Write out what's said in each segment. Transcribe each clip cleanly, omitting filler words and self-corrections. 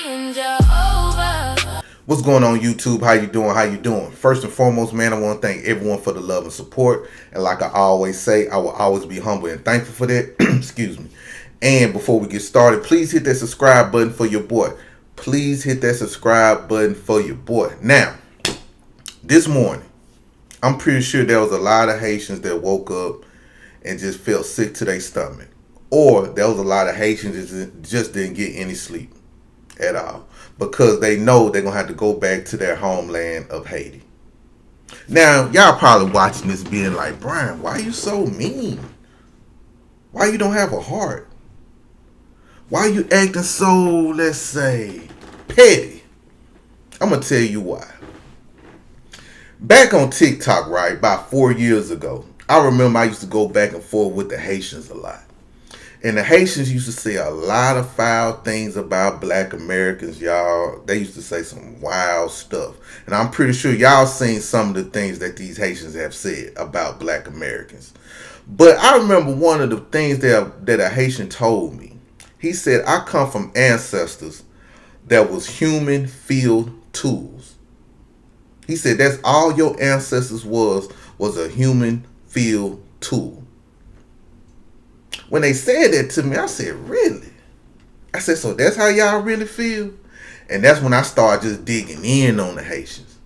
saying Jehovah. What's going on, YouTube? How you doing? How you doing? First and foremost, man, I want to thank everyone for the love and support. And like I always say, I will always be humble and thankful for that. Excuse me. And before we get started, please hit that subscribe button for your boy. Please hit that subscribe button for your boy. Now, this morning, I'm pretty sure there was a lot of Haitians that woke up and just felt sick to their stomach. Or there was a lot of Haitians that just didn't get any sleep at all, because they know they're going to have to go back to their homeland of Haiti. Now, y'all probably watching this being like, Brian, why you so mean? Why you don't have a heart? Why you acting so, let's say, petty? I'm going to tell you why. Back on TikTok, right, about 4 years ago, I remember I used to go back and forth with the Haitians a lot. And the Haitians used to say a lot of foul things about black Americans, y'all. They used to say some wild stuff. And I'm pretty sure y'all seen some of the things that these Haitians have said about black Americans. But I remember one of the things that a Haitian told me. He said, I come from ancestors that was human field tools. He said that's all your ancestors was a human field tool. When they said that to me, I said, really? I said, so that's how y'all really feel? And that's when I started just digging in on the Haitians.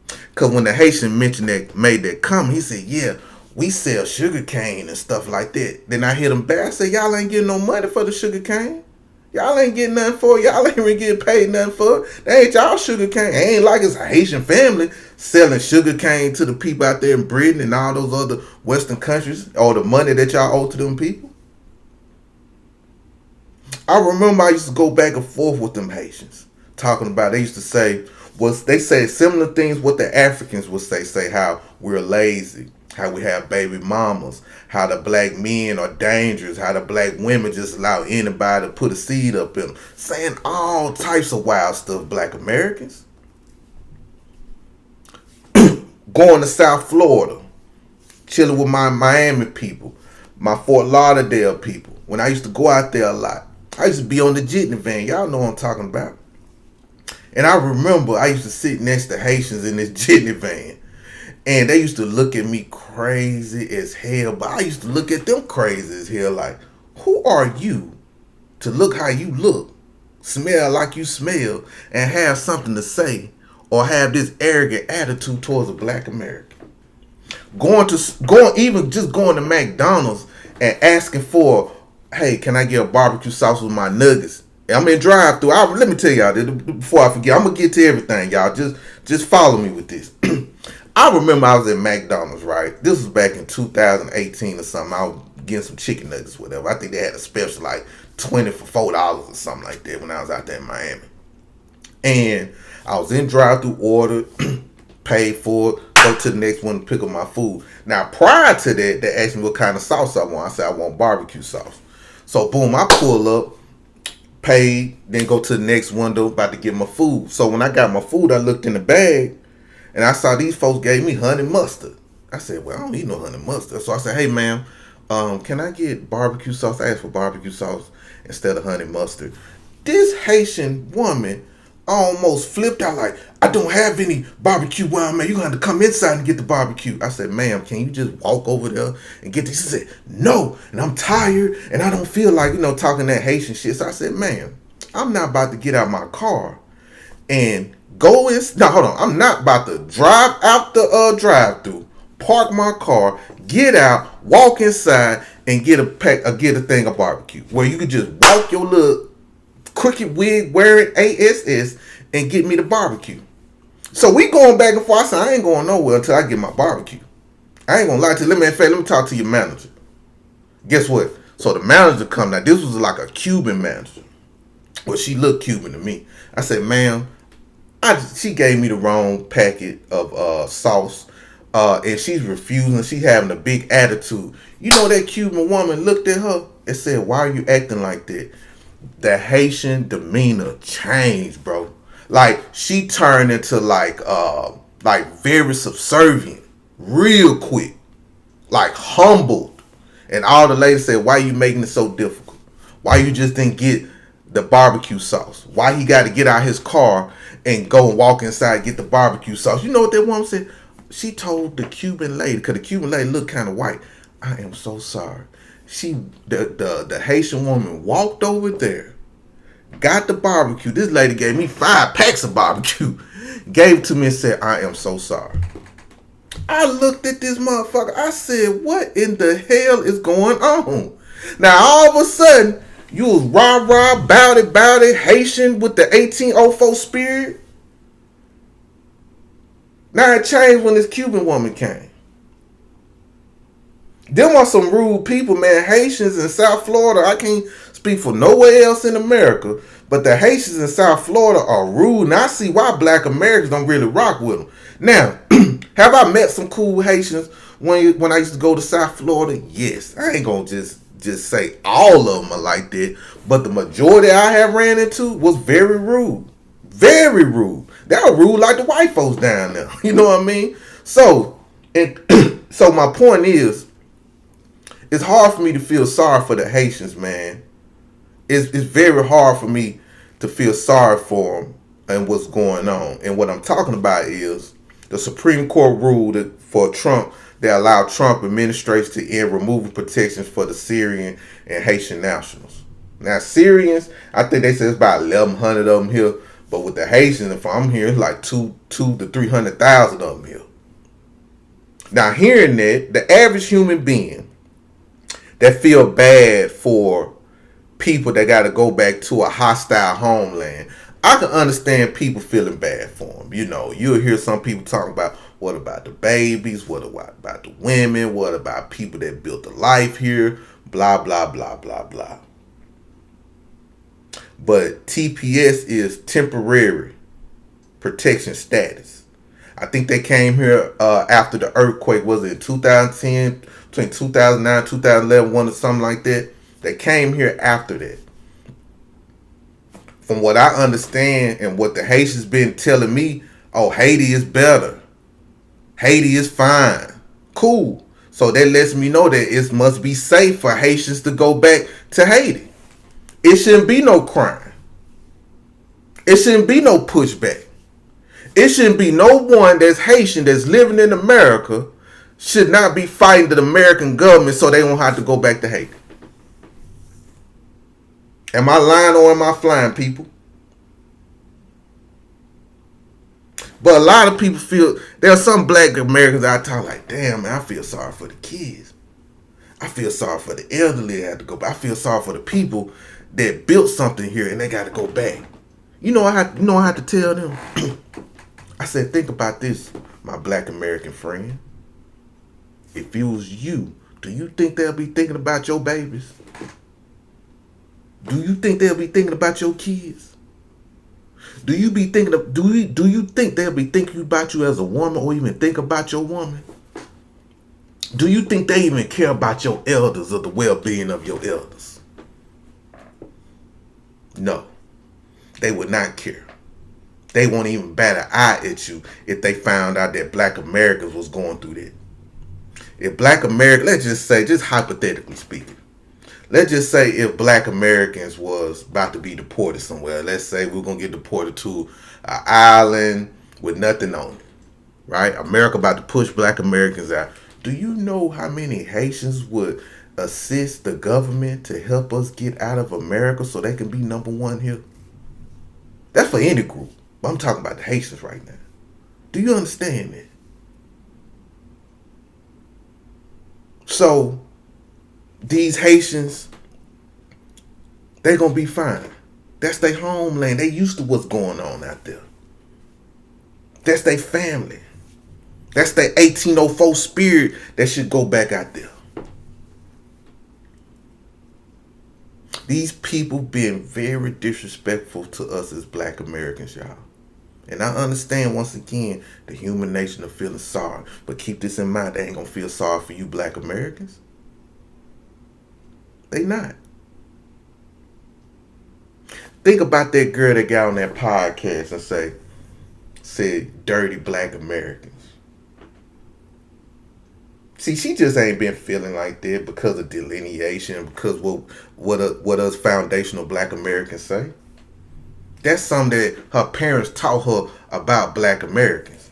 Because when the Haitian made that comment, he said, yeah, we sell sugar cane and stuff like that. Then I hit him back. I said, y'all ain't getting no money for the sugar cane. Y'all ain't getting nothing for it. Y'all ain't even getting paid nothing for it. That ain't y'all sugar cane. It ain't like it's a Haitian family selling sugar cane to the people out there in Britain and all those other Western countries, or the money that y'all owe to them people. I remember I used to go back and forth with them Haitians, talking about, they used to say, they say similar things what the Africans would say how we're lazy, how we have baby mamas, how the black men are dangerous, how the black women just allow anybody to put a seed up in them. Saying all types of wild stuff, black Americans. Going to South Florida, chilling with my Miami people, my Fort Lauderdale people. When I used to go out there a lot, I used to be on the jitney van. Y'all know what I'm talking about. And I remember I used to sit next to Haitians in this jitney van. And they used to look at me crazy as hell. But I used to look at them crazy as hell. Like, who are you to look how you look, smell like you smell, and have something to say, or have this arrogant attitude towards a black American? Going to McDonald's and asking for, hey, can I get a barbecue sauce with my nuggets? I'm in drive-through. Let me tell y'all this before I forget. I'm gonna get to everything, y'all. Just follow me with this. I remember I was at McDonald's, right? This was back in 2018 or something. I was getting some chicken nuggets, whatever. I think they had a special like 20 for $4 or something like that when I was out there in Miami. And I was in drive-through, ordered, paid for it, go to the next one to pick up my food. Now, prior to that, they asked me what kind of sauce I want. I said I want barbecue sauce. So, boom, I pull up, paid, then go to the next window, about to get my food. So, when I got my food, I looked in the bag, and I saw these folks gave me honey mustard. I said, well, I don't need no honey mustard. So I said, hey, ma'am, can I get barbecue sauce? I asked for barbecue sauce instead of honey mustard. This Haitian woman almost flipped out like, I don't have any barbecue where I'm at. You're going to have to come inside and get the barbecue. I said, ma'am, can you just walk over there and get this? She said, no, and I'm tired, and I don't feel like, talking that Haitian shit. So I said, ma'am, I'm not about to get out my car and go in. No, hold on. I'm not about to drive out the drive-through, park my car, get out, walk inside, and get a thing of barbecue where you could just walk your little crooked wig wearing ASS and get me the barbecue. So we going back and forth. I said, I ain't going nowhere until I get my barbecue. I ain't gonna lie to you. Let me talk to your manager. Guess what? So the manager come. Now this was like a Cuban manager. Well, she looked Cuban to me. I said, ma'am, she gave me the wrong packet of sauce, and she's refusing. She having a big attitude. That Cuban woman looked at her and said, why are you acting like that? The Haitian demeanor changed, bro. Like, she turned into like very subservient real quick, like humbled. And all the ladies said, why you making it so difficult? Why you just didn't get the barbecue sauce. Why he got to get out his car and go and walk inside and get the barbecue sauce. You know what that woman said? She told the Cuban lady, because the Cuban lady looked kind of white, I am so sorry. The Haitian woman walked over there, got the barbecue. This lady gave me 5 packs of barbecue. Gave it to me and said, I am so sorry. I looked at this motherfucker. I said, what in the hell is going on? Now, all of a sudden, you was rah-rah, bout it, Haitian with the 1804 spirit. Now it changed when this Cuban woman came. Them are some rude people, man. Haitians in South Florida, I can't speak for nowhere else in America, but the Haitians in South Florida are rude, and I see why black Americans don't really rock with them. Now, have I met some cool Haitians when I used to go to South Florida? Yes. I ain't gonna just say all of them are like that, but the majority I have ran into was very rude. Very rude. They were rude like the white folks down there. You know what I mean? So, so my point is, it's hard for me to feel sorry for the Haitians, man. It's very hard for me to feel sorry for them and what's going on. And what I'm talking about is the Supreme Court ruled that for Trump, they allowed Trump administration to end removal protections for the Syrian and Haitian nationals. Now, Syrians, I think they said it's about 1,100 of them here. But with the Haitians, if I'm here, it's like 200 to 300,000 of them here. Now, hearing that, the average human being that feel bad for people that got to go back to a hostile homeland, I can understand people feeling bad for them. You know, you'll hear some people talking about, what about the babies? What about the women? What about people that built a life here? Blah, blah, blah, blah, blah. But TPS is temporary protection status. I think they came here after the earthquake. Was it in 2010, between 2009 2011, one or something like that? They came here after that. From what I understand and what the Haitians been telling me, oh, Haiti is better. Haiti is fine. Cool. So that lets me know that it must be safe for Haitians to go back to Haiti. It shouldn't be no crime. It shouldn't be no pushback. It shouldn't be no one that's Haitian that's living in America should not be fighting the American government so they won't have to go back to Haiti. Am I lying or am I flying, people? But a lot of people feel, there are some black Americans I talk like, damn, man, I feel sorry for the kids. I feel sorry for the elderly that have to go back. I feel sorry for the people that built something here and they got to go back. You know, I have to tell them. I said, think about this, my black American friend. If it was you, do you think they'll be thinking about your babies? Do you think they'll be thinking about your kids? Do you think they'll be thinking about you as a woman or even think about your woman? Do you think they even care about your elders or the well-being of your elders? No, they would not care. They won't even bat an eye at you if they found out that black Americans was going through that. If black Americans, let's just say, just hypothetically speaking, let's just say if black Americans was about to be deported somewhere, let's say we're going to get deported to an island with nothing on it, right? America about to push black Americans out. Do you know how many Haitians would assist the government to help us get out of America so they can be number one here? That's for any group. But I'm talking about the Haitians right now. Do you understand that? So, these Haitians, they're going to be fine. That's their homeland. They used to what's going on out there. That's their family. That's their 1804 spirit that should go back out there. These people being very disrespectful to us as black Americans, y'all. And I understand, once again, the human nation of feeling sorry. But keep this in mind, they ain't going to feel sorry for you black Americans. They not. Think about that girl that got on that podcast and said dirty black Americans. See, she just ain't been feeling like that because of delineation, because what us foundational Black Americans say. That's something that her parents taught her about Black Americans.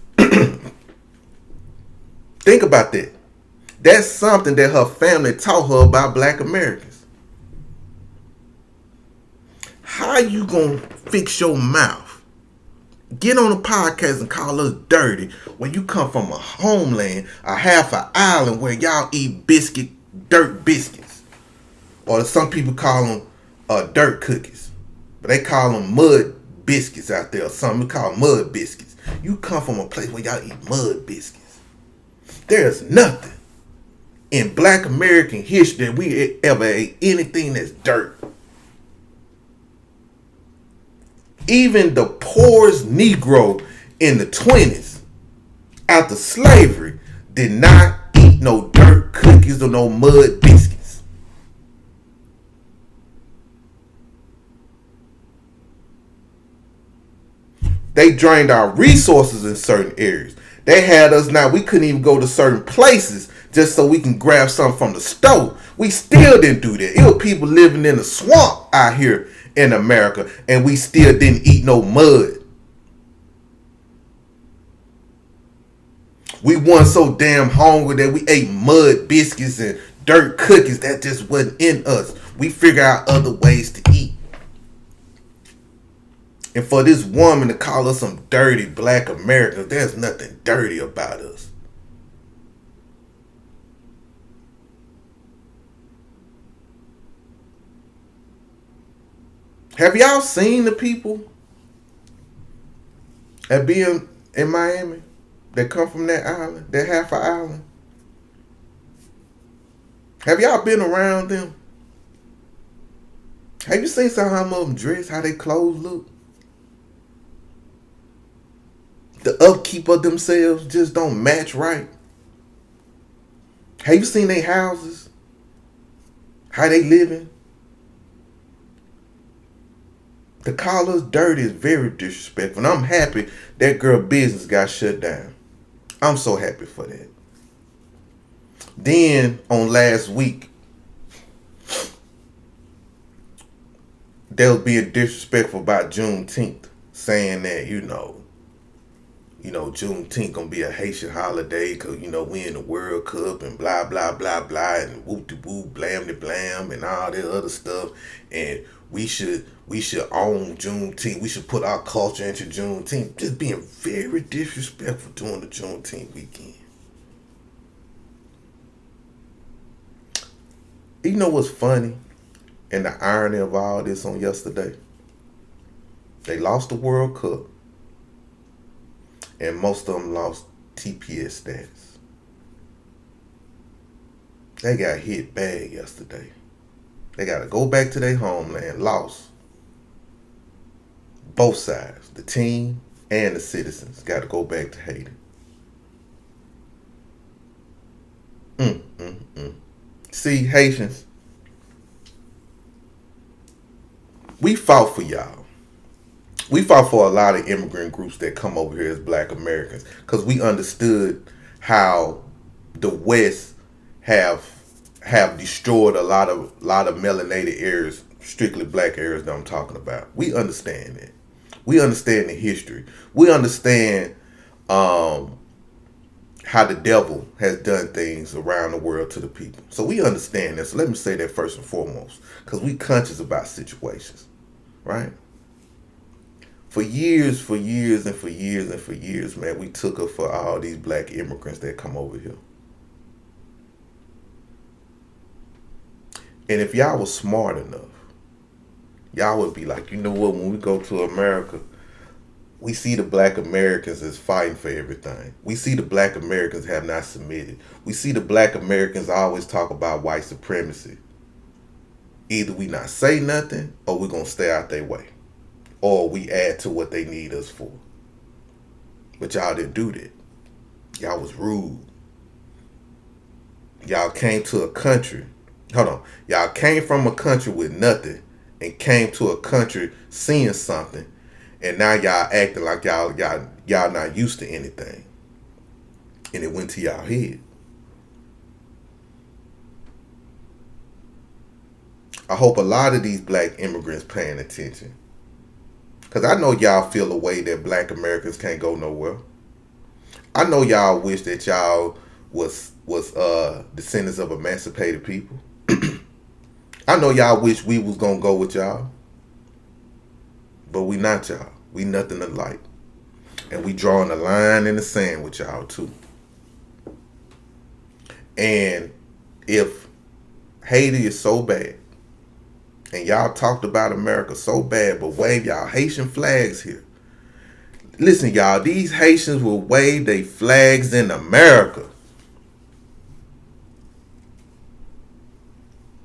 Think about that. That's something that her family taught her about Black Americans. How you gonna fix your mouth? Get on a podcast and call us dirty when you come from a homeland, a half an island where y'all eat dirt biscuits. Or some people call them dirt cookies. But they call them mud biscuits out there, or something. We call them mud biscuits. You come from a place where y'all eat mud biscuits. There's nothing in Black American history that we ever ate anything that's dirt. Even the poorest Negro in the 20s, after slavery, did not eat no dirt cookies or no mud biscuits. They drained our resources in certain areas. They had us now, we couldn't even go to certain places just so we can grab something from the store. We still didn't do that. It was people living in the swamp out here in America, and we still didn't eat no mud. We weren't so damn hungry that we ate mud biscuits and dirt cookies. That just wasn't in us. We figured out other ways to eat. And for this woman to call us some dirty Black Americans, there's nothing dirty about us. Have y'all seen the people that be in Miami that come from that island, that half an island? Have y'all been around them? Have you seen some of them dress, how they clothes look? The upkeep of themselves just don't match right. Have you seen their houses? How they living? To call us dirty is very disrespectful. And I'm happy that girl business got shut down. I'm so happy for that. Then on last week, they was being disrespectful about Juneteenth, saying that, Juneteenth gonna be a Haitian holiday because, we in the World Cup and blah, blah, blah, blah, and whoop-de-whoop, blam-de-blam, and all that other stuff. And we should own Juneteenth. We should put our culture into Juneteenth. Just being very disrespectful during the Juneteenth weekend. You know what's funny? And the irony of all this on yesterday? They lost the World Cup. And most of them lost TPS status. They got hit bad yesterday. They got to go back to their homeland, lost. Both sides, the team and the citizens, got to go back to Haiti. See, Haitians, we fought for y'all. We fought for a lot of immigrant groups that come over here as Black Americans because we understood how the West have destroyed a lot of melanated areas, strictly Black areas that I'm talking about. We understand that. We understand the history. We understand how the devil has done things around the world to the people. So we understand that. So let me say that first and foremost, because we conscious about situations, right? For years, man, we took up for all these Black immigrants that come over here. And if y'all was smart enough, y'all would be like, you know what, when we go to America, we see the Black Americans as fighting for everything. We see the Black Americans have not submitted. We see the Black Americans always talk about white supremacy. Either we not say nothing or we're going to stay out their way. Or we add to what they need us for. But y'all didn't do that. Y'all was rude. Y'all came to a country. Hold on. Y'all came from a country with nothing and came to a country seeing something. And now y'all acting like y'all not used to anything. And it went to y'all head. I hope a lot of these black immigrants paying attention. Because I know y'all feel a way that black Americans can't go nowhere. I know y'all wish that y'all was descendants of emancipated people. I know y'all wish we was gonna go with y'all. But we not y'all. We nothing alike. And we drawing a line in the sand with y'all too. And if Haiti is so bad, and y'all talked about America so bad, but wave y'all Haitian flags here. Listen, y'all, these Haitians will wave their flags in America.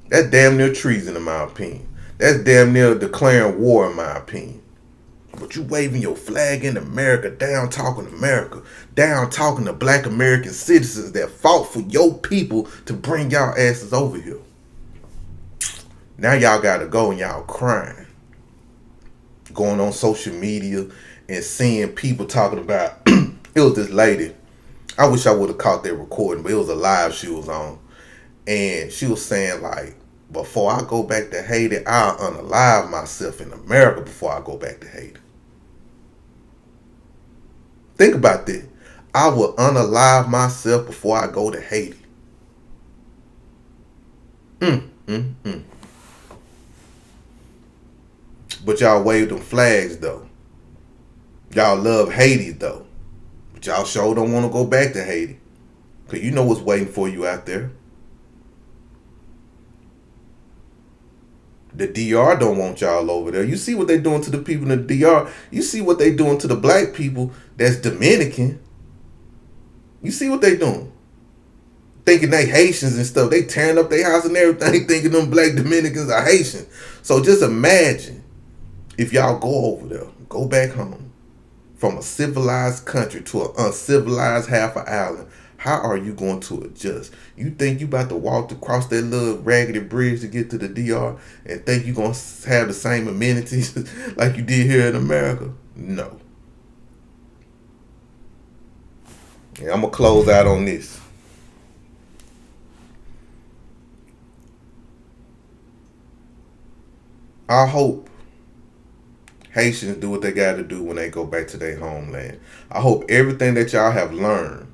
That's damn near treason in my opinion. That's damn near declaring war in my opinion. But you waving your flag in America, down talking America, down talking to black American citizens that fought for your people to bring y'all asses over here. Now y'all gotta go and y'all crying. Going on social media and seeing people talking about, it was this lady. I wish I would have caught that recording, but it was a live she was on. And she was saying like, before I go back to Haiti, I'll unalive myself in America before I go back to Haiti. Think about that. I will unalive myself before I go to Haiti. But y'all wave them flags though. Y'all love Haiti though. But y'all sure don't want to go back to Haiti. Because you know what's waiting for you out there. The DR don't want y'all over there. You see what they doing to the people in the DR. You see what they doing to the black people that's Dominican. You see what they doing. Thinking they Haitians and stuff. They tearing up their house and everything thinking them black Dominicans are Haitian. So just imagine if y'all go over there, go back home from a civilized country to an uncivilized half an island. How are you going to adjust? You think you about to walk across that little raggedy bridge to get to the DR and think you going to have the same amenities like you did here in America? No. And I'm going to close out on this. I hope Haitians do what they got to do when they go back to their homeland. I hope everything that y'all have learned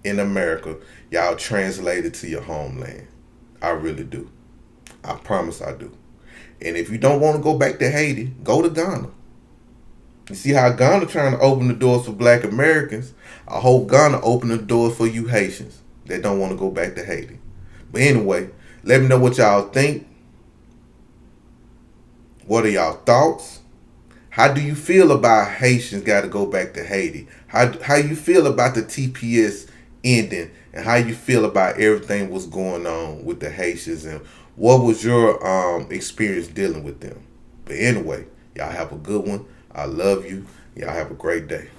in America, y'all translate it to your homeland. I really do. I promise I do. And if you don't want to go back to Haiti, go to Ghana. You see how Ghana trying to open the doors for black Americans? I hope Ghana open the doors for you Haitians that don't want to go back to Haiti. But anyway, let me know what y'all think. What are y'all thoughts? How do you feel about Haitians got to go back to Haiti? How you feel about the TPS ending, and how you feel about everything what's going on with the Haitians, and what was your experience dealing with them? But anyway, y'all have a good one. I love you. Y'all have a great day.